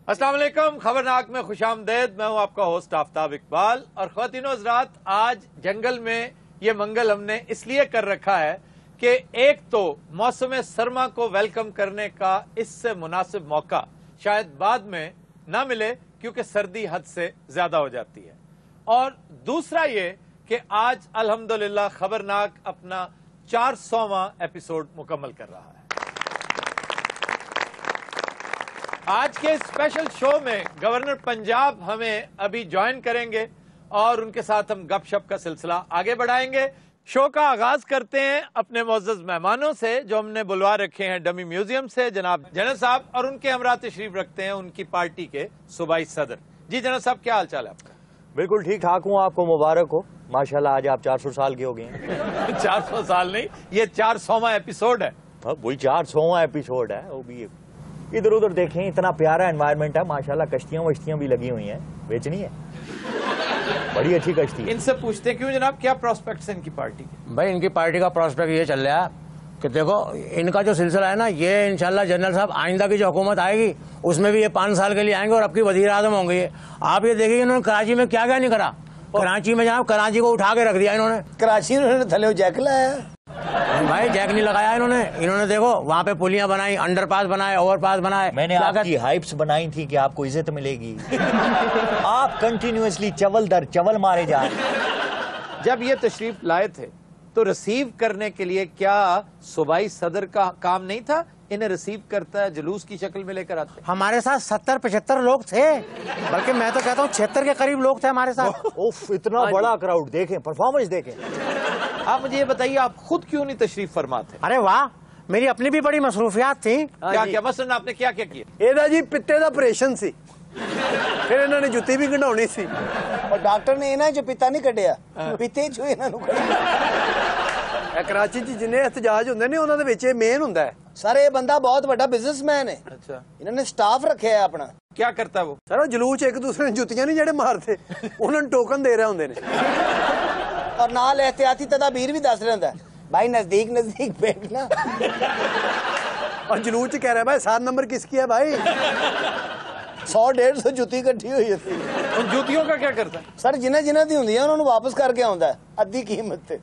अस्सलाम वालेकुम, खबरनाक में खुश आमदेद। मैं हूं आपका होस्ट आफ्ताब इकबाल। और ख्वातीनो हज़रात, आज जंगल में ये मंगल हमने इसलिए कर रखा है कि एक तो मौसम सरमा को वेलकम करने का इससे मुनासिब मौका शायद बाद में ना मिले क्योंकि सर्दी हद से ज्यादा हो जाती है, और दूसरा ये कि आज अल्हम्दुलिल्लाह खबरनाक अपना 400वां एपिसोड मुकम्मल कर रहा है। आज के स्पेशल शो में गवर्नर पंजाब हमें अभी ज्वाइन करेंगे और उनके साथ हम गपशप का सिलसिला आगे बढ़ाएंगे। शो का आगाज करते हैं अपने मुअज़्ज़ज़ मेहमानों से जो हमने बुलवा रखे हैं डमी म्यूजियम से, जनाब जनरल साहब, और उनके हमरा तशरीफ रखते हैं उनकी पार्टी के सूबाई सदर। जी जनरल साहब, क्या हाल चाल है आपका? बिल्कुल ठीक ठाक हूँ, आपको मुबारक हो। माशाल्लाह आज आप 400 साल के हो गए हैं। 400 साल नहीं, ये 400वां एपिसोड है। वही 400वां एपिसोड है। वो भी इधर उधर देखें, इतना प्यारा एनवायरनमेंट है माशाल्लाह। कश्तियां वश्तियां भी लगी हुई हैं, बेचनी है, बड़ी अच्छी कश्ती है। इनसे पूछते क्यों जनाब, क्या प्रोस्पेक्ट्स हैं इनकी पार्टी के? भाई इनकी पार्टी का प्रोस्पेक्ट ये चल रहा है कि देखो इनका जो सिलसिला है ना, ये इंशाल्लाह जनरल साहब आइंदा की जो हुकूमत आएगी उसमें भी ये 5 साल के लिए आएंगे और अब की वजीर आजम होंगे। ये आप ये देखिए इन्होंने कराची में क्या क्या नहीं करा। कराची में जनाब कराची को उठा के रख दिया इन्होंने। कराची उन्होंने थले जैक लाया भाई, जैक नहीं लगाया इन्होंने देखो वहाँ पे पुलियां बनाई, अंडरपास बनाए, ओवरपास बनाए। मैंने आपकी हाइप्स बनाई थी कि आपको इज्जत मिलेगी। आप कंटिन्यूअसली चवल दर चवल मारे जा रहे। जब ये तशरीफ लाए थे तो रिसीव करने के लिए क्या सूबाई सदर का काम नहीं था? इन्हें रिसीव करता है जुलूस की शक्ल में लेकर आते। हमारे साथ 70-75 लोग थे, बल्कि मैं तो कहता हूँ 76 के करीब लोग थे हमारे साथ। उफ, इतना बड़ा क्राउड, देखें परफॉर्मेंस देखें। आप मुझे ये बताइए, आप खुद क्यों नहीं तशरीफ फरमा थे? अरे वाह, मेरी अपनी भी बड़ी मसरूफियात थी। क्या क्या मसलन आपने क्या क्या किया? ਇਹਦਾ ਜੀ ਪਿੱਤੇ ਦਾ ਆਪਰੇਸ਼ਨ ਸੀ, ਫਿਰ ਇਹਨਾਂ ਨੇ ਜੁੱਤੀ ਵੀ ਕਢਾਉਣੀ ਸੀ, ਪਰ ਡਾਕਟਰ ਨੇ ਇਹਨਾਂ 'ਚ ਪਿੱਤਾ ਨਹੀਂ ਕੱਢਿਆ, ਪਿੱਤੇ 'ਚੋਂ ਇਹਨਾਂ ਨੂੰ ਕੱਢਿਆ। ਕਰਾਚੀ 'ਚ ਜਿੰਨੇ ਇhtਜਾਜ ਹੁੰਦੇ ਨੇ ਉਹਨਾਂ ਦੇ ਵਿੱਚ ਇਹ ਮੇਨ ਹੁੰਦਾ ਹੈ। ਸਰ ਇਹ ਬੰਦਾ ਬਹੁਤ ਵੱਡਾ ਬਿਜ਼ਨਸਮੈਨ ਹੈ। अच्छा, ਇਹਨਾਂ ਨੇ ਸਟਾਫ ਰੱਖਿਆ ਹੈ ਆਪਣਾ। क्या करता है वो? ਸਰ ਉਹ ਜਲੂਸ 'ਚ ਇੱਕ ਦੂਸਰੇ ਨੂੰ ਜੁੱਤੀਆਂ ਨਹੀਂ ਜਿਹੜੇ ਮਾਰਦੇ, ਉਹਨਾਂ ਨੂੰ ਟੋਕਨ ਦੇ ਰਹੇ ਹੁੰਦੇ ਨੇ, ਔਰ ਨਾਲ एहतियाती तदाबीर भी दस रहा ਹੁੰਦਾ है, भाई नजदीक नजदीक बैठना। और जुलूस च कह रहा है भाई 7 नंबर किसकी है भाई? 100-150 जुत्ती इकट्ठी हुई होती है। उन जूतियों का क्या करता है? सर जिन्हें जिन्हें दी होंगी उन्होंने वापस करके आउंदा है अद्धी कीमत पे।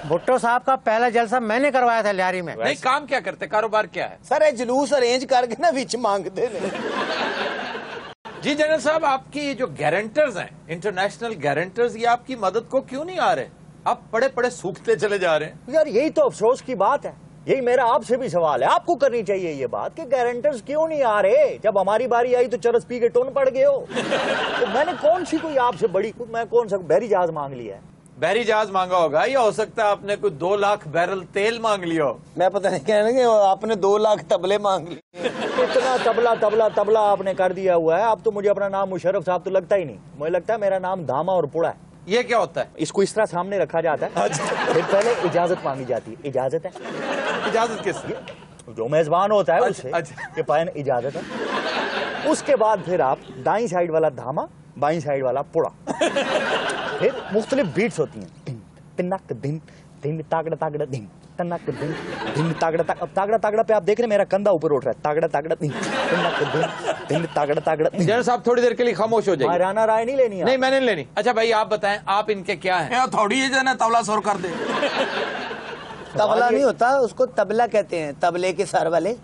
भुट्टो साहब का पहला जलसा मैंने करवाया था लियारी में। नहीं, काम क्या करते, कारोबार क्या है? सर ये जुलूस अरेंज करके ना विच मांगते ने। जी जनरल साहब, आपकी जो गारंटर्स हैं, इंटरनेशनल गारंटर्स, ये आपकी मदद को क्यों नहीं आ रहे? आप पड़े पड़े सूखते चले जा रहे हैं। यार यही तो अफसोस की बात है, यही मेरा आपसे भी सवाल है। आपको करनी चाहिए ये बात कि गारंटर्स क्यों नहीं आ रहे। जब हमारी बारी आई तो चरस पी के टोन पड़ गए हो। तो मैंने कौन सी कोई आपसे बड़ी, मैं कौन सा बहरी जहाज मांग लिया है? बहरी जहाज मांगा होगा, या हो सकता है आपने कोई 2 लाख बैरल तेल मांग लिया हो। मैं पता नहीं कहने आपने 2 लाख तबले मांग लिए। इतना तबला तबला तबला आपने कर दिया हुआ है। अब तो मुझे अपना नाम मुशर्रफ साहब तो लगता ही नहीं, मुझे लगता है मेरा नाम धामा और पुड़ा है। ये क्या होता है? इसको इस तरह सामने रखा जाता है, फिर पहले इजाजत मांगी जाती है। इजाजत है? इजाजत किसकी? जो मेजबान होता है उससे अच्छा। कि पायन इजाजत है। उसके बाद फिर आप दाईं साइड वाला धामा, बाईं साइड वाला पुड़ा। फिर मुख्तलिफ बीट्स होती हैं, तिनक दिन दिन तागड़ा तागड़ा दिन, तनक दिन दिन तागड़ा तागड़ा। अब तागड़ा तागड़ा पे आप देख रहे हैं मेरा कंधा ऊपर उठ रहा है। तागड़ा तागड़ा दिन, तनक दिन दिन तागड़ा तागड़ा। जनरल साहब थोड़ी देर के लिए खामोश हो जाइए। महाराना राय नहीं लेनी है। नहीं, मैंने नहीं लेनी। अच्छा भाई, आप बताएं, आप इनके क्या हैं? थोड़ी है ना तबला सुर कर दे। तबला नहीं होता, उसको तबला कहते हैं, तबले के सर वाले।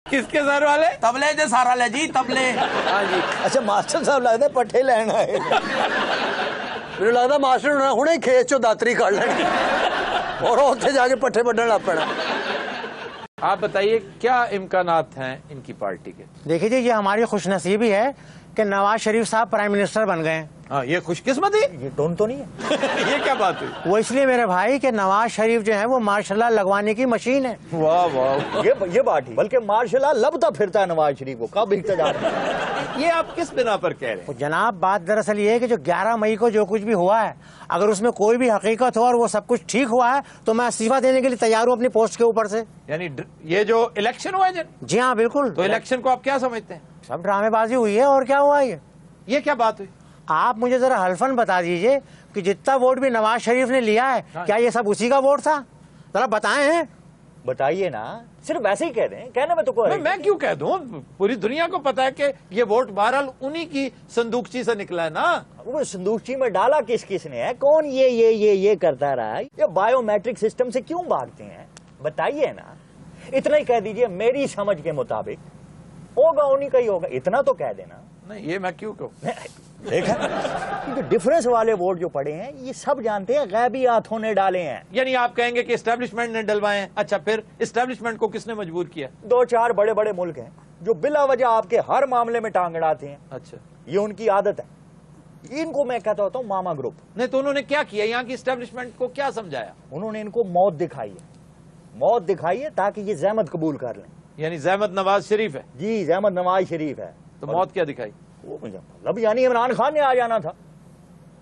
किसके सर वाले? तबले दे सारा ले जी, तबले। हाँ जी। अच्छा मास्टर साहब लगते हैं पट्ठे लैन आए। मेरे लगता मास्टर ने हुणे खेत चो दातरी काट लेनी और उत्थे जाके पट्ठे बड्ढन लग पैना। आप बताइए, क्या इम्कानात हैं इनकी पार्टी के? देखिए जी, ये हमारी खुशनसीबी है कि नवाज शरीफ साहब प्राइम मिनिस्टर बन गए। हाँ, ये खुशकिस्मती। ये टोन तो नहीं है। ये क्या बात हुई? वो इसलिए मेरे भाई कि नवाज शरीफ जो है वो मार्शल लगवाने की मशीन है। वाह वाह, ये बात ही, बल्कि मार्शल लबता फिरता है नवाज शरीफ को, कब दिखता जा रहा है। ये आप किस बिना पर कह रहे हैं? जनाब बात दरअसल ये है कि जो 11 मई को जो कुछ भी हुआ है, अगर उसमें कोई भी हकीकत हो और वो सब कुछ ठीक हुआ है तो मैं इस्तीफा देने के लिए तैयार हूँ अपनी पोस्ट के ऊपर से। यानी ये जो इलेक्शन हुआ है, जी हाँ बिल्कुल। तो इलेक्शन को आप क्या समझते हैं? सब ड्रामेबाजी हुई है, और क्या हुआ ये क्या बात हुई? आप मुझे जरा हल्फन बता दीजिए कि जितना वोट भी नवाज शरीफ ने लिया है, क्या ये सब उसी का वोट था? जरा बताएं हैं। बताइए ना, सिर्फ वैसे ही कह दें, कहने में तो कोई मैं क्यों कह दूं, पूरी दुनिया को पता है कि ये वोट बहरहाल उन्हीं की संदूकची से निकला है ना। वो संदूकची में डाला किस किस ने है, कौन ये करता रहा है, ये बायोमेट्रिक सिस्टम से क्यों भागते हैं, बताइए ना। इतना ही कह दीजिए मेरी समझ के मुताबिक होगा उन्हीं का ही होगा, इतना तो कह देना। नहीं ये मैं क्यों कहूं। देखा, क्योंकि डिफरेंस वाले वोट जो पड़े हैं ये सब जानते हैं गैबी हाथों ने डाले हैं। यानी आप कहेंगे कि एस्टेब्लिशमेंट ने डलवाए हैं। अच्छा, फिर एस्टेब्लिशमेंट को किसने मजबूर किया? 2-4 बड़े बड़े मुल्क हैं जो बिला वजह आपके हर मामले में टांग अड़ाते हैं। अच्छा, ये उनकी आदत है, इनको मैं कहता होता हूँ मामा ग्रुप। नहीं तो उन्होंने क्या किया, यहाँ की एस्टेब्लिशमेंट को क्या समझाया? उन्होंने इनको मौत दिखाई है ताकि ये जहमत कबूल कर लें। यानी जहमत नवाज शरीफ है? जी, जहमत नवाज शरीफ है। तो मौत क्या दिखाई? वो मुझे मतलब यानी इमरान खान ने आ जाना था,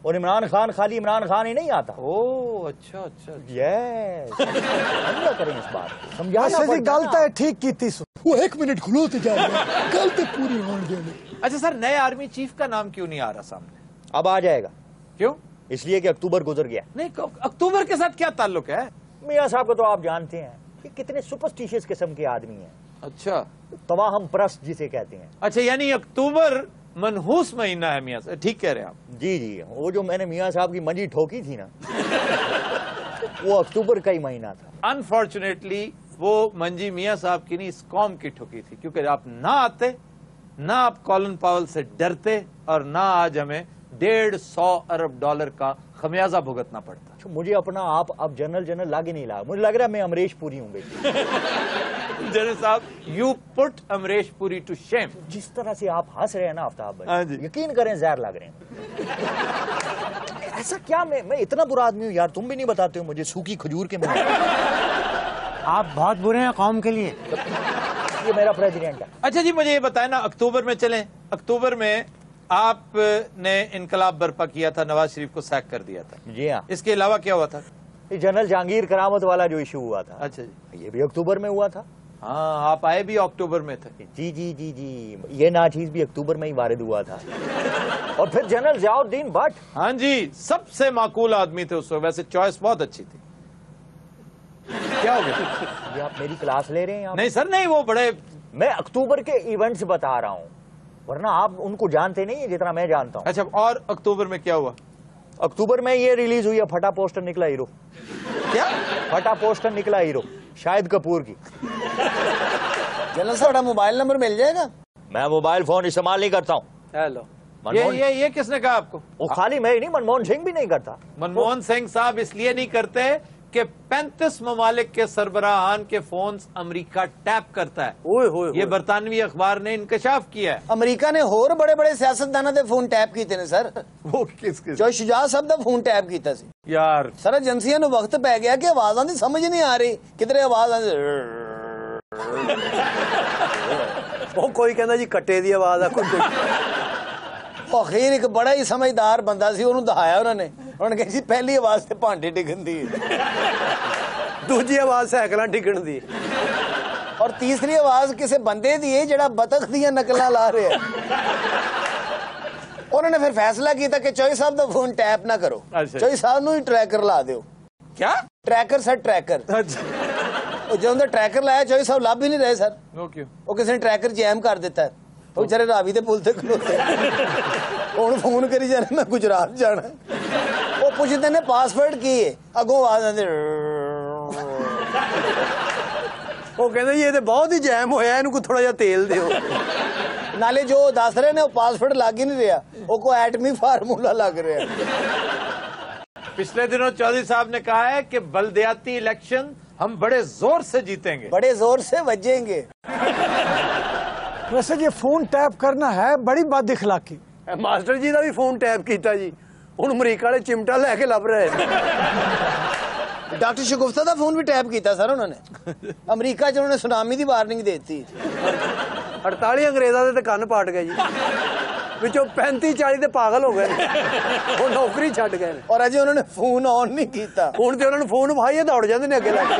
और इमरान खान खाली इमरान खान ही नहीं आता। ओह अच्छा अच्छा। यस, समझा करें इस बात को, समझाना जी पड़ता गलत है, ठीक की थी वो 1 मिनट खुलोते जा रहे हैं, गलत पूरी होने देने। अच्छा सर, नए आर्मी चीफ का नाम क्यों नहीं आ रहा सामने? अब आ जाएगा। क्यों? इसलिए कि अक्टूबर गुजर गया। नहीं, अक्टूबर के साथ क्या ताल्लुक है? मियाँ साहब को तो आप जानते हैं कि कितने सुपरस्टिशियस किस्म के आदमी हैं। अच्छा, तवाहम परस्त जिसे कहते हैं। अच्छा, यानी अक्टूबर मनहूस महीना है मियाँ साहब, ठीक कह रहे हैं आप। जी जी, वो जो मैंने मियाँ साहब की मंजी ठोकी थी ना वो अक्टूबर का ही महीना था। अनफॉर्चुनेटली वो मंजी मियाँ साहब की नहीं, इस कौम की ठोकी थी, क्योंकि आप ना आते, ना आप कॉलिन पावेल से डरते, और ना आज हमें $150 अरब का खमियाजा भुगतना पड़ता। मुझे अपना आप अब जनरल लागे नहीं लगा, मुझे लग रहा है मैं अमरीश पुरी हूँ। जनरल साहब, you put Amrish Puri to shame. जिस तरह से आप हंस रहे हैं ना आफ्ताब हाँ भाई, जी। यकीन करें जहर लग रहे हैं। ऐसा क्या, मैं इतना बुरा आदमी हूँ यार, तुम भी नहीं बताते हो मुझे सूखी खजूर के मुंह। आप बहुत बुरे हैं कौम के लिए। ये मेरा प्रेसिडेंट है। अच्छा जी, मुझे ये बताएं ना, अक्टूबर में चलें, अक्टूबर में आपने इनकलाब बर्पा किया था, नवाज शरीफ को सैक कर दिया था। जी हाँ, इसके अलावा क्या हुआ था? ये जनरल जहांगीर करामत वाला जो इशू हुआ था, अच्छा जी, ये भी अक्टूबर में हुआ था। हाँ, आप आए भी अक्टूबर में थे। जी जी जी जी, ये नाचीज भी अक्टूबर में ही वारिद हुआ था। और फिर जनरल ज़ियाउद्दीन भट्ट, हाँ जी, सबसे माकूल आदमी थे उस वक्त, वैसे चॉइस बहुत अच्छी थी। क्या हो गया? ये आप मेरी क्लास ले रहे हैं आप? नहीं सर नहीं, वो बड़े, मैं अक्टूबर के इवेंट्स बता रहा हूँ, वरना आप उनको जानते नहीं है जितना मैं जानता हूँ। अच्छा, और अक्टूबर में क्या हुआ? अक्टूबर में ये रिलीज हुई है, फटा पोस्टर निकला हीरो। क्या? फटा पोस्टर निकला हीरो, शाहिद कपूर की। जनरल साहब मोबाइल नंबर मिल जाएगा? मैं मोबाइल फोन इस्तेमाल नहीं करता हूँ। हेलो, ये किसने कहा आपको? वो खाली मैं ही नहीं, मनमोहन सिंह भी नहीं करता। मनमोहन सिंह साहब इसलिए नहीं करते कि 35 ममालिक के सरबराहान के फोन अमेरिका टैप करता है। ओए होए ये बरतानवी अखबार ने इंकशाफ किया है। अमेरिका ने होर बड़े बड़े सियासतदाना दे फोन टैप कीते ने सर। वो किसके? जो शुजा साहब दा फोन टैप कीता सी यार सर, एजेंसियां नूं वक्त पै गया कि आवाज़ां दी समझ नहीं आ रही, किधरे आवाज़ आंदी ਉਹ ਕੋਈ ਕਹਿੰਦਾ ਜੀ ਕੱਟੇ ਦੀ ਆਵਾਜ਼ ਆ, ਕੋਈ ਅਖੀਰ ਇੱਕ ਬੜਾ ਹੀ ਸਮਝਦਾਰ ਬੰਦਾ ਸੀ, ਉਹਨੂੰ ਦਿਖਾਇਆ ਉਹਨਾਂ ਨੇ ਕਹੀ ਸੀ ਪਹਿਲੀ ਆਵਾਜ਼ ਤੇ ਭਾਂਡੇ ਡਿੱਗਣ ਦੀ, ਦੂਜੀ ਆਵਾਜ਼ ਸਾਈਕਲਾਂ ਡਿੱਗਣ ਦੀ, ਔਰ ਤੀਸਰੀ ਆਵਾਜ਼ ਕਿਸੇ ਬੰਦੇ ਦੀ ਹੈ ਜਿਹੜਾ ਬਤਖ ਦੀਆਂ ਨਕਲਾਂ ਲਾ ਰਿਹਾ। ਉਹਨਾਂ ਨੇ ਫਿਰ ਫੈਸਲਾ ਕੀਤਾ ਕਿ ਚੋਈ ਸਾਹਿਬ ਦਾ ਫੋਨ ਟੈਪ ਨਾ ਕਰੋ, ਚੋਈ ਸਾਹਿਬ ਨੂੰ ਹੀ ਟਰੈਕਰ ਲਾ ਦਿਓ। क्या? Tracker sir, tracker. जो उनका ट्रैकर लाया चोई साहब लाभ भी नहीं रहे सर। वो क्यों? वो किसी ने ट्रैकर जैम कर देता है, वो बेचारे रावी दे पुल ते खलोते हुण फोन करी जाने मैं गुजरात जाना, वो पुछदे ने पासवर्ड की है, अगों आवाज आंदी ਉਹ ਕਹਿੰਦਾ ਜੀ ਇਹ ਤੇ ਬਹੁਤ ਹੀ ਜੈਮ ਹੋਇਆ, ਇਹਨੂੰ ਕੋਈ ਥੋੜਾ ਜਿਹਾ ਤੇਲ ਦਿਓ। नाले जो दस रहे ने वो पासवर्ड लग ही नहीं रहा, वो कोई एटमी फार्मूला लग रहा है। पिछले दिनों चौधरी साहब ने कहा है कि बलदियाती इलेक्शन हम बड़े जोर से जीतेंगे। बड़े जोर से बजेंगे। वैसे ये फोन टैप करना है बड़ी बद इखलाकी। मास्टर जी का भी फोन टैप किया जी, हुण अमरीका वाले चिमटा लैके लभ रहे हैं। डॉक्टर शगुफ्ता का फोन भी टैप किया सर उन्होंने, अमरीका च उन्होंने सुनामी की वार्निंग देती। 48 अंग्रेजा दे कन्न पाट गए जी, विचों 35-40 ते पागल हो गए, वो नौकरी छड्ड गए, और अजे उन्होंने फोन ऑन नहीं किया। हुण ते उन्होंने फोन भाई दौड़ जाते ने अगे लग के,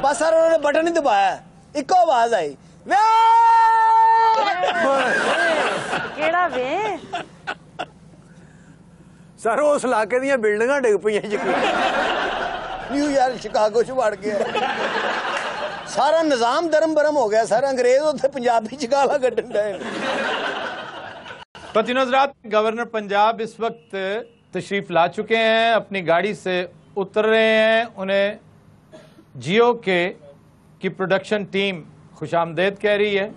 बस सर उन्होंने बटन ही दबाया, इको आवाज आई, केड़ा वे सर उस इलाके दी बिल्डिंगां डिग पईयां जी, न्यूयॉर्क शिकागो च वड़ गया। سارا نظام درم برم ہو گیا سر. انگریز اتنے پنجابی چ گالاں کڈن ڈے. خواتین حضرات، گورنر پنجاب اس وقت تشریف لا چکے ہیں، اپنی گاڑی سے اتر رہے ہیں. انہیں جیو کی پروڈکشن ٹیم خوش آمدید کہہ رہی ہے.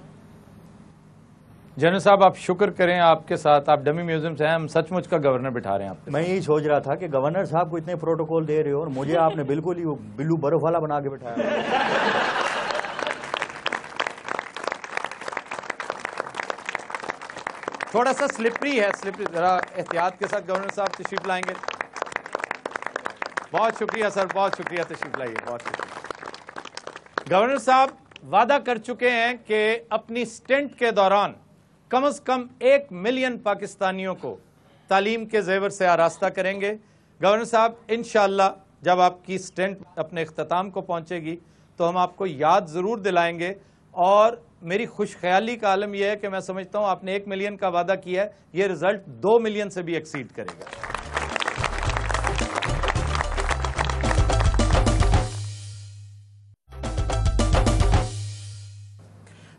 جنرل صاحب آپ شکر کریں، آپ کے ساتھ آپ ڈمی میوزیم سے ہیں، ہم سچ مچ کا گورنر بٹھا رہے ہیں. آپ میں یہی سوچ رہا تھا کہ گورنر صاحب کو اتنے پروٹوکول دے رہے ہو اور مجھے آپ نے بالکل ہی وہ بلو برف والا بنا کے بٹھایا. تھوڑا سا سلپری ہے، ذرا احتیاط کے ساتھ گورنر صاحب تشریف لائیں گے. بہت شکریہ سر، بہت شکریہ، تشریف لائیے. بہت شکریہ. گورنر صاحب وعدہ کر چکے ہیں کہ اپنی سٹنٹ کے دوران کم از کم 1 ملین پاکستانیوں کو تعلیم کے زیور سے آراستہ کریں گے. گورنر صاحب انشاءاللہ جب آپ کی سٹنٹ اپنے اختتام کو پہنچے گی تو ہم آپ کو یاد ضرور دلائیں گے. اور میری خوش خیالی کا عالم یہ ہے کہ میں سمجھتا ہوں آپ نے 1 ملین کا وعدہ کیا ہے، یہ رزلٹ 2 ملین سے بھی ایکسیڈ کرے گا.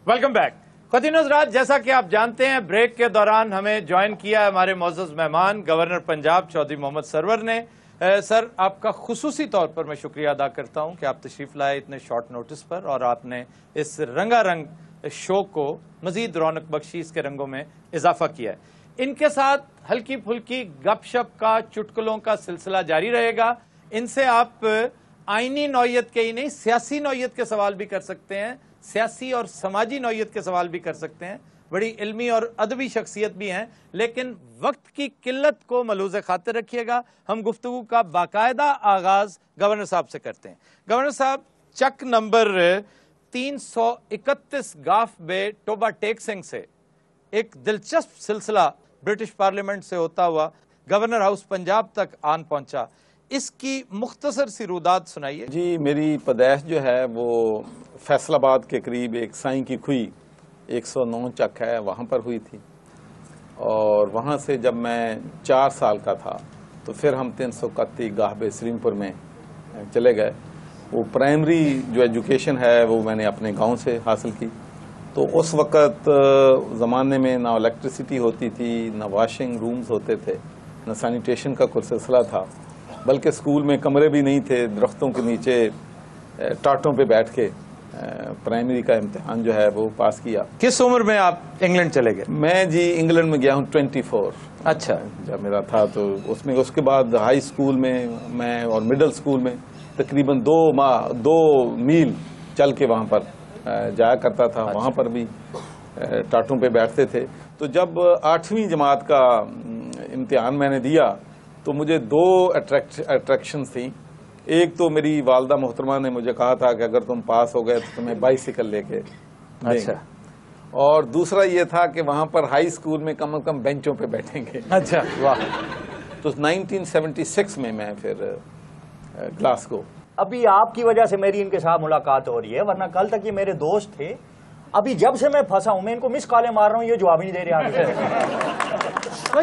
Welcome back. خواتین حضرات، جیسا کہ آپ جانتے ہیں بریک کے دوران ہمیں جوائن کیا ہے ہمارے معزز مہمان گورنر پنجاب چودھری محمد سرور نے. سر آپ کا خصوصی طور پر میں شکریہ ادا کرتا ہوں کہ آپ تشریف لائے اتنے شارٹ نوٹس پر اور آپ نے اس رنگا رنگ شو کو مزید رونق بخشی، اس کے رنگوں میں اضافہ کیا ہے. ان کے ساتھ ہلکی پھلکی گپ شپ کا، چٹکلوں کا سلسلہ جاری رہے گا. ان سے آپ آئینی نوعیت کے ہی نہیں سیاسی نوعیت کے سوال بھی کر سکتے ہیں، سیاسی اور سماجی نوعیت کے سوال بھی کر سکتے ہیں. بڑی علمی اور ادبی شخصیت بھی ہیں، لیکن وقت کی قلت کو ملحوظ خاطر رکھیے گا. ہم گفتگو کا باقاعدہ آغاز گورنر صاحب سے کرتے ہیں. گورنر صاحب، چک نمبر 331 گاف بے ٹوبا ٹیک سنگھ سے ایک دلچسپ سلسلہ برٹش پارلیمنٹ سے ہوتا ہوا گورنر ہاؤس پنجاب تک آن پہنچا. اس کی مختصر سی روداد سنائیے. جی، میری پیدائش جو ہے وہ فیصل آباد کے قریب ایک سائیں کی کھوئی 109 چک ہے، وہاں پر ہوئی تھی. اور وہاں سے جب میں 4 سال کا تھا تو پھر ہم 331 گاہبے سلیم پور میں چلے گئے. وہ پرائمری جو ایجوکیشن ہے وہ میں نے اپنے گاؤں سے حاصل کی. تو اس وقت زمانے میں نہ الیکٹریسٹی ہوتی تھی، نہ واشنگ رومز ہوتے تھے، نہ سینیٹیشن کا کوئی سلسلہ تھا، بلکہ اسکول میں کمرے بھی نہیں تھے. درختوں کے نیچے ٹاٹوں پہ بیٹھ کے پرائمری کا امتحان جو ہے وہ پاس کیا. کس عمر میں آپ انگلینڈ چلے گئے؟ میں جی انگلینڈ میں گیا ہوں 24. اچھا. جب میرا تھا تو اس کے بعد ہائی اسکول میں اور مڈل اسکول میں تقریباً 2 میل چل کے وہاں پر جایا کرتا تھا. وہاں پر بھی ٹاٹوں پہ بیٹھتے تھے. تو جب 8ویں جماعت کا امتحان میں نے دیا تو مجھے 2 اٹریکشنز تھیں. ایک تو میری والدہ محترمہ نے مجھے کہا تھا کہ اگر تم پاس ہو گئے تو تمہیں بائیسیکل لے کے دیں گے. اور دوسرا یہ تھا کہ وہاں پر ہائی اسکول میں کم از کم بینچوں پہ بیٹھیں گے. اچھا، واہ. تو 1976 میں پھر گلاسگو. ابھی آپ کی وجہ سے میری ان کے ساتھ ملاقات ہو رہی ہے، ورنہ کل تک یہ میرے دوست تھے. ابھی جب سے میں پھنسا ہوں میں ان کو مس کالیں مار رہا ہوں، یہ جواب ہی نہیں دے رہے آگے.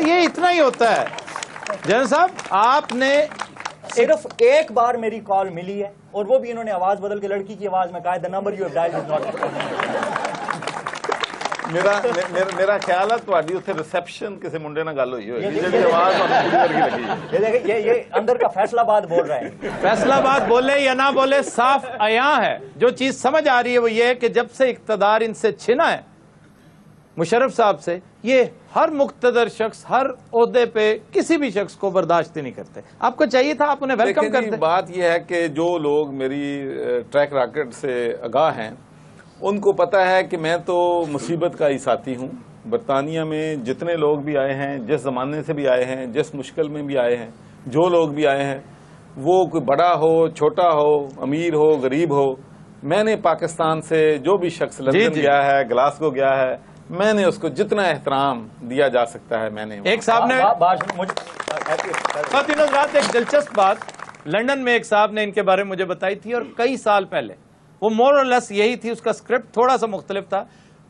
یہ اتنا ہی ہوتا ہے. جنرل صاحب، آپ نے صرف ایک بار میری کال ملی ہے اور وہ بھی انہوں نے آواز بدل کے لڑکی کی آواز میں کہا the number you have dialed is not. میرا خیال ہے تھوڑی اتنے ریسپشن کسی منڈے نہ گل ہوئی ہوگی جی آواز یہ دیکھیں یہ اندر کا فیصلہ آباد بول رہے ہیں. فیصلہ آباد بولے یا نہ بولے صاف عیاں ہے. جو چیز سمجھ آ رہی ہے وہ یہ ہے کہ جب سے اقتدار ان سے چھنا ہے مشرف صاحب سے، یہ ہر مقتدر شخص ہر عہدے پہ کسی بھی شخص کو برداشت نہیں کرتے. آپ کو چاہیے تھا آپ انہیں ویلکم کرتے. بات یہ ہے کہ جو لوگ میری ٹریک ریکارڈ سے آگاہ ہیں ان کو پتا ہے کہ میں تو مصیبت کا ہی ساتھی ہوں. برطانیہ میں جتنے لوگ بھی آئے ہیں، جس زمانے سے بھی آئے ہیں، جس مشکل میں بھی آئے ہیں، جو لوگ بھی آئے ہیں، وہ کوئی بڑا ہو، چھوٹا ہو، امیر ہو، غریب ہو، میں نے پاکستان سے جو بھی شخص لندن گیا ہے، گلاسگو گیا ہے، میں نے اس کو جتنا احترام دیا جا سکتا ہے میں نے. ایک صاحب نے ایک دلچسپ بات لندن میں ایک صاحب نے ان کے بارے میں مجھے بتائی تھی، اور کئی سال پہلے وہ مور اور لیس یہی تھی. اس کا اسکرپٹ تھوڑا سا مختلف تھا.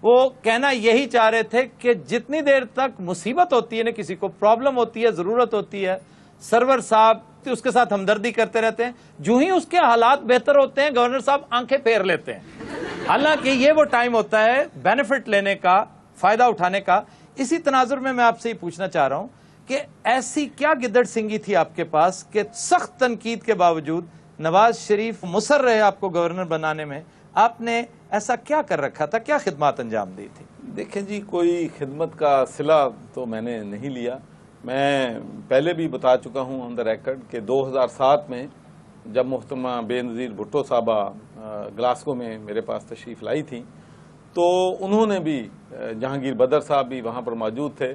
وہ کہنا یہی چاہ رہے تھے کہ جتنی دیر تک مصیبت ہوتی ہے نا، کسی کو پرابلم ہوتی ہے، ضرورت ہوتی ہے، سرور صاحب اس کے ساتھ ہمدردی کرتے رہتے ہیں. جو ہی اس کے حالات بہتر ہوتے ہیں گورنر صاحب آنکھیں پھیر لیتے ہیں. حالانکہ یہ وہ ٹائم ہوتا ہے بینیفٹ لینے کا، فائدہ اٹھانے کا. اسی تناظر میں آپ سے یہ پوچھنا چاہ رہا ہوں کہ ایسی کیا گدڑ سنگی تھی آپ کے پاس کہ سخت تنقید کے باوجود نواز شریف مصر رہے آپ کو گورنر بنانے میں؟ آپ نے ایسا کیا کر رکھا تھا، کیا خدمات انجام دی تھی؟ دیکھیں جی، کوئی خدمت کا صلہ تو میں نے نہیں لیا. میں پہلے بھی بتا چکا ہوں آن دا ریکارڈ کہ 2007 میں جب محترمہ بے نظیر بھٹو صاحبہ گلاسکو میں میرے پاس تشریف لائی تھی تو انہوں نے بھی، جہانگیر بدر صاحب بھی وہاں پر موجود تھے،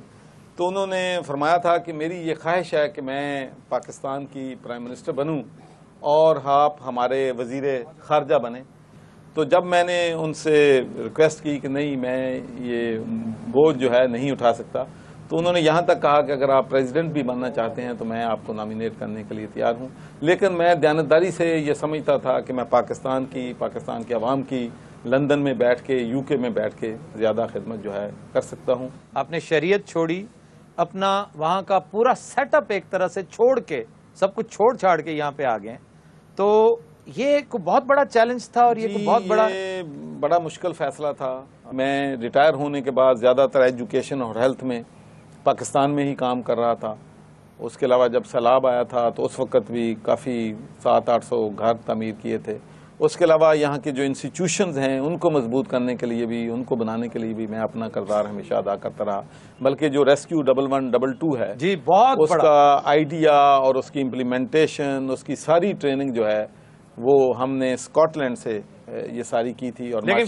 تو انہوں نے فرمایا تھا کہ میری یہ خواہش ہے کہ میں پاکستان کی پرائم منسٹر بنوں اور آپ ہمارے وزیر خارجہ بنیں. تو جب میں نے ان سے ریکویسٹ کی کہ نہیں میں یہ بوجھ جو ہے نہیں اٹھا سکتا، تو انہوں نے یہاں تک کہا کہ اگر آپ پریزیڈنٹ بھی بننا چاہتے ہیں تو میں آپ کو نامینیٹ کرنے کے لیے تیار ہوں. لیکن میں دیانتداری سے یہ سمجھتا تھا کہ میں پاکستان کے عوام کی لندن میں بیٹھ کے، یو کے میں بیٹھ کے زیادہ خدمت جو ہے کر سکتا ہوں. آپ نے شریعت چھوڑی، اپنا وہاں کا پورا سیٹ اپ ایک طرح سے چھوڑ کے، سب کچھ چھوڑ چھاڑ کے یہاں پہ آ گئے، تو یہ ایک بہت بڑا چیلنج تھا اور یہ بہت بڑا مشکل فیصلہ تھا. میں ریٹائر ہونے کے بعد زیادہ تر ایجوکیشن اور ہیلتھ میں پاکستان میں ہی کام کر رہا تھا. اس کے علاوہ جب سیلاب آیا تھا تو اس وقت بھی کافی 700-800 گھر تعمیر کیے تھے. اس کے علاوہ یہاں کے جو انسٹیٹیوشنز ہیں ان کو مضبوط کرنے کے لیے بھی، ان کو بنانے کے لیے بھی میں اپنا کردار ہمیشہ ادا کرتا رہا. بلکہ جو ریسکیو 1122 ہے جی بہت اس کا آئیڈیا اور اس کی امپلیمنٹیشن، اس کی ساری ٹریننگ جو ہے وہ ہم نے اسکاٹ لینڈ سے یہ ساری کی تھی. اور لیکن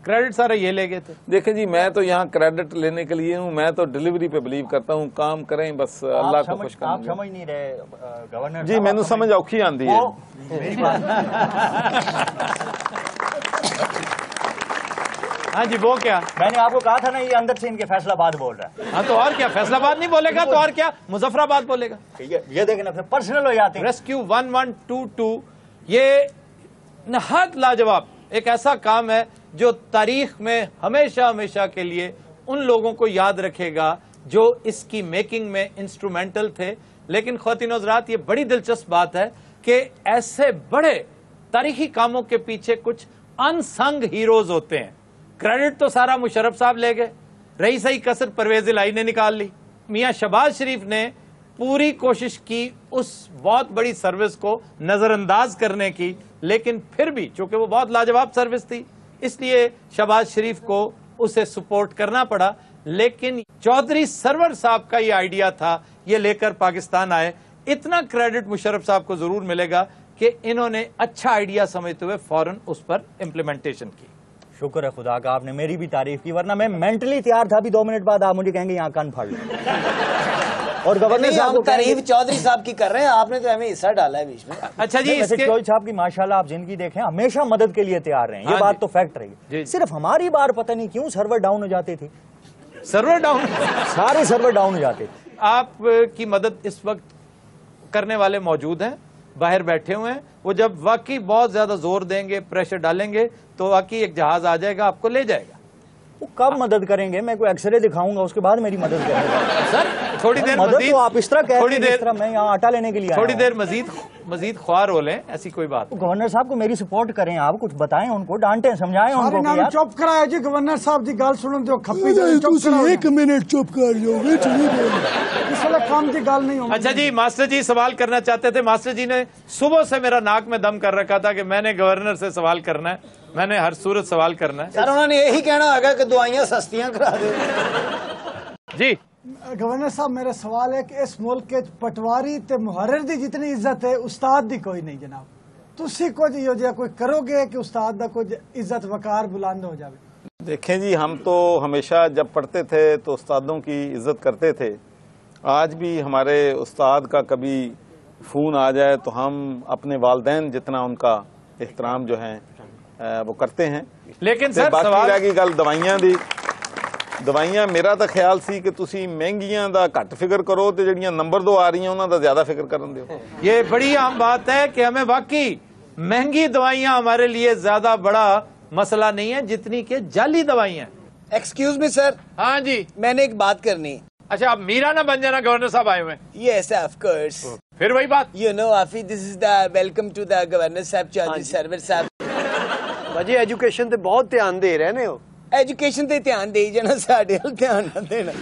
کریڈٹ سارا یہ لے گئے تھے. دیکھیں جی، میں تو یہاں کریڈٹ لینے کے لیے ہوں، میں تو ڈیلیوری پہ بلیو کرتا ہوں. کام کریں بس اللہ کو خوش کریں. آپ سمجھ نہیں رہے گورنر جی، میں نے سمجھ اوکھی آندھی ہے. ہاں جی، وہ کیا میں نے آپ کو کہا تھا نا، یہ اندر سے ان کے فیصلہ آباد بول رہا ہے. ہاں تو اور کیا، فیصلہ آباد نہیں بولے گا تو اور کیا مظفر آباد بولے گا. یہ دیکھیں نا، پھر پرسنل ہو جاتے ہیں. ریسکیو 1122 یہ نہایت لاجواب ایک ایسا کام ہے جو تاریخ میں ہمیشہ کے لیے ان لوگوں کو یاد رکھے گا جو اس کی میکنگ میں انسٹرومنٹل تھے. لیکن خواتین و حضرات، یہ بڑی دلچسپ بات ہے کہ ایسے بڑے تاریخی کاموں کے پیچھے کچھ ان سنگ ہیروز ہوتے ہیں. کریڈٹ تو سارا مشرف صاحب لے گئے، رہی صحیح کسر پرویز الہی نے نکال لی. میاں شہباز شریف نے پوری کوشش کی اس بہت بڑی سروس کو نظر انداز کرنے کی، لیکن پھر بھی چونکہ وہ بہت لاجواب سروس تھی اس لیے شہباز شریف کو اسے سپورٹ کرنا پڑا. لیکن چودھری سرور صاحب کا یہ آئیڈیا تھا، یہ لے کر پاکستان آئے. اتنا کریڈٹ مشرف صاحب کو ضرور ملے گا کہ انہوں نے اچھا آئیڈیا سمجھتے ہوئے فوراً اس پر امپلیمنٹیشن کی. شکر ہے خدا کا آپ نے میری بھی تعریف کی، ورنہ میں مینٹلی تیار تھا بھی 2 منٹ بعد آپ مجھے کہیں گے یہاں کان پھاڑ لیں. اور گورنر صاحب کو تعریف چودھری صاحب کی کر رہے ہیں، آپ نے تو ہمیں حصہ ڈالا ہے بیچ میں. اچھا جی، چودھری صاحب کی ماشاءاللہ آپ زندگی دیکھیں ہمیشہ مدد کے لیے تیار رہے ہیں، یہ بات تو فیکٹ رہی. صرف ہماری بار پتہ نہیں کیوں سرور ڈاؤن ہو جاتے تھے. سرور ڈاؤن، سارے سرور ڈاؤن ہو جاتے تھے. آپ کی مدد اس وقت کرنے والے موجود ہیں، باہر بیٹھے ہوئے ہیں. وہ جب واقعی بہت زیادہ زور دیں گے، پریشر ڈالیں گے تو واقعی ایک جہاز آ جائے گا، آپ کو لے جائے گا. وہ کب مدد کریں گے؟ میں کوئی ایکس رے دکھاؤں گا اس کے بعد میری مدد کریں گے. سر تھوڑی دیر مدد مزید، تو آپ اس طرح کہہ تھوڑی رہے ہیں دیر جس طرح میں یہاں آٹا لینے کے لیے تھوڑی دیر مزید خوار ہو لیں، ایسی کوئی بات. گورنر صاحب کو میری سپورٹ کریں، آپ کچھ بتائیں ان کو، ڈانٹیں سمجھائیں ان کو. چپ کرایا جی گورنر صاحب کی گل سنن دو، کھپی ایک منٹ چپ کر جاؤ گے اس وقت کام کی گل نہیں ہوگی. اچھا جی، ماسٹر جی سوال کرنا چاہتے تھے. ماسٹر جی نے صبح سے میرا ناک میں دم کر رکھا تھا کہ میں نے گورنر سے سوال کرنا ہے، میں نے ہر صورت سوال کرنا ہے. سر انہوں نے یہی کہنا ہوگا کہ دعائیاں سستیاں کرا دے. جی گورنر صاحب میرا سوال ہے کہ اس ملک کے پٹواری تے محرر دی جتنی عزت ہے استاد دی کوئی نہیں جناب. تسی کچھ یہ جا کوئی کرو گے کہ استاد دا کچھ عزت وقار بلند ہو جائے؟ دیکھیں جی، ہم تو ہمیشہ جب پڑھتے تھے تو استادوں کی عزت کرتے تھے. آج بھی ہمارے استاد کا کبھی فون آ جائے تو ہم اپنے والدین جتنا ان کا احترام جو ہے وہ کرتے ہیں. لیکن سر باقی رہ گئی گل دوائیاں دی. دوائیاں میرا تو خیال سی کہ تسی مہنگیاں دا گھٹ فکر کرو تے جڑیاں نمبر 2 آ رہی ہیں انہاں دا زیادہ فکر کرن دیو. یہ بڑی عام بات ہے کہ ہمیں واقعی مہنگی دوائیاں ہمارے لیے زیادہ بڑا مسئلہ نہیں ہے جتنی کہ جعلی دوائیاں. ایکسکیوز می سر. ہاں جی، میں نے ایک بات کرنی. اچھا آپ میرا نہ بن جانا، گورنر صاحب آئے ہوئے ہیں. Yes of course. پھر وہی بات. یو نو آفی، this is the welcome to the governor صاحب چودھری سرور صاحب. ਬਾਜੀ ਐਜੂਕੇਸ਼ਨ ਤੇ ਬਹੁਤ ਧਿਆਨ ਦੇ ਰਹੇ ਨੇ ਉਹ। एजुकेशन ਤੇ ਧਿਆਨ ਦੇਈ ਜਾਣਾ, ਸਾਡੇ ਵੱਲ ਧਿਆਨ ਨਾ ਦੇਣਾ।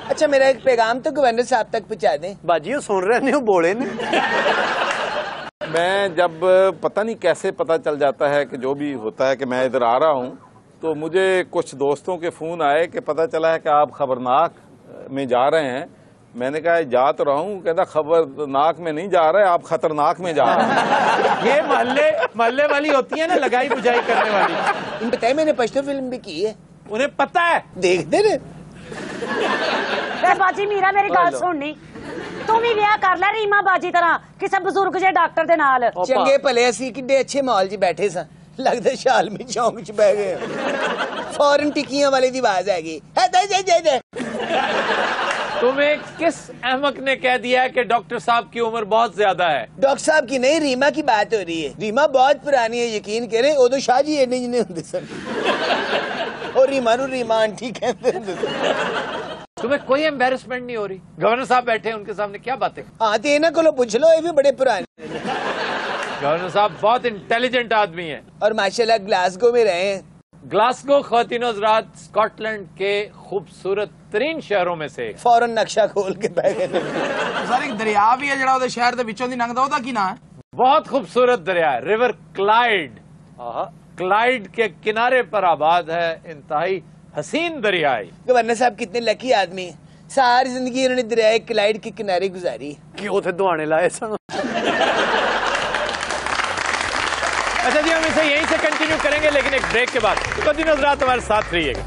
अच्छा मेरा एक पैगाम तो गवर्नर साहब तक पहुंचा दें। बाजी वो सुन रहे हैं, वो बोले ने। मैं जब पता नहीं कैसे पता चल जाता है कि जो भी होता है कि मैं इधर आ रहा हूँ, तो मुझे कुछ दोस्तों के फोन आए कि पता चला है कि आप खबरनाक में जा रहे हैं। मैंने कहा जा तो रहा हूँ, कहता खबरनाक में नहीं जा रहे, आप खतरनाक में जा रहे हैं। ये मोहल्ले वाली होती है ना, लगाई बुझाई करने वाली। इन बताए मैंने पश्तो फिल्म भी की है, उन्हें पता है। देखते रहे। ਬਾਜੀ ਮੀਰਾ ਮੇਰੀ ਗੱਲ ਸੁਣਨੀ, ਤੂੰ ਵੀ ਵਿਆਹ ਕਰ ਲੈ ਰੀਮਾ ਬਾਜੀ ਤਰ੍ਹਾਂ ਕਿਸੇ ਬਜ਼ੁਰਗ ਜਿਹੇ ਡਾਕਟਰ ਦੇ ਨਾਲ। ਚੰਗੇ ਭਲੇ ਅਸੀਂ ਕਿੱਡੇ ਅੱਛੇ ਮਾਹੌਲ 'ਚ ਬੈਠੇ ਸਾਂ, ਲੱਗਦਾ ਸ਼ਾਲਮੀ ਚੌਂਕ 'ਚ ਬਹਿ ਗਏ। ਫੌਰਨ ਟਿੱਕੀਆਂ ਵਾਲੇ ਦੀ ਆਵਾਜ਼ ਆ ਗਈ, ਦੇ तुम्हें किस अहमक ने कह दिया है कि डॉक्टर साहब की उम्र बहुत ज्यादा है? डॉक्टर साहब की नहीं, रीमा की बात हो रही है। रीमा बहुत पुरानी है, यकीन करे उदो शाह जी एने जिन्ने होंदे सन, और रीमा नू रीमा आंटी कहते होंदे सन। तुम्हें कोई एम्बेरसमेंट नहीं हो रही? गवर्नर साहब बैठे हैं, उनके सामने क्या बातें? हाँ तो इन्हें को पूछ लो, ये भी बड़े पुराने। गवर्नर साहब बहुत इंटेलिजेंट आदमी है और माशाल्लाह ग्लासगो में रहे हैं। ग्लासगो ख्वातीनो हज़रात स्कॉटलैंड के खूबसूरत तरीन शहरों में से एक। फौरन नक्शा खोल के बह गए। सर एक दरिया भी है ਜਿਹੜਾ ਉਹਦੇ ਸ਼ਹਿਰ ਦੇ ਵਿੱਚੋਂ ਦੀ ਲੰਘਦਾ, ਉਹਦਾ ਕੀ ਨਾਂ ਹੈ? बहुत खूबसूरत दरिया है, रिवर क्लाइड। क्लाइड के किनारे पर आबाद है इंतहाई हसीन दरियाई। गवर्नर साहब कितने लकी आदमी हैं, सारी जिंदगी इन्होंने दरियाए क्लाइड के किनारे गुजारी। कि उथे दुआने लाए सन। अच्छा जी, हम इसे यहीं से कंटिन्यू करेंगे, लेकिन एक ब्रेक के बाद। तो दिन हज़रात हमारे साथ रहिएगा।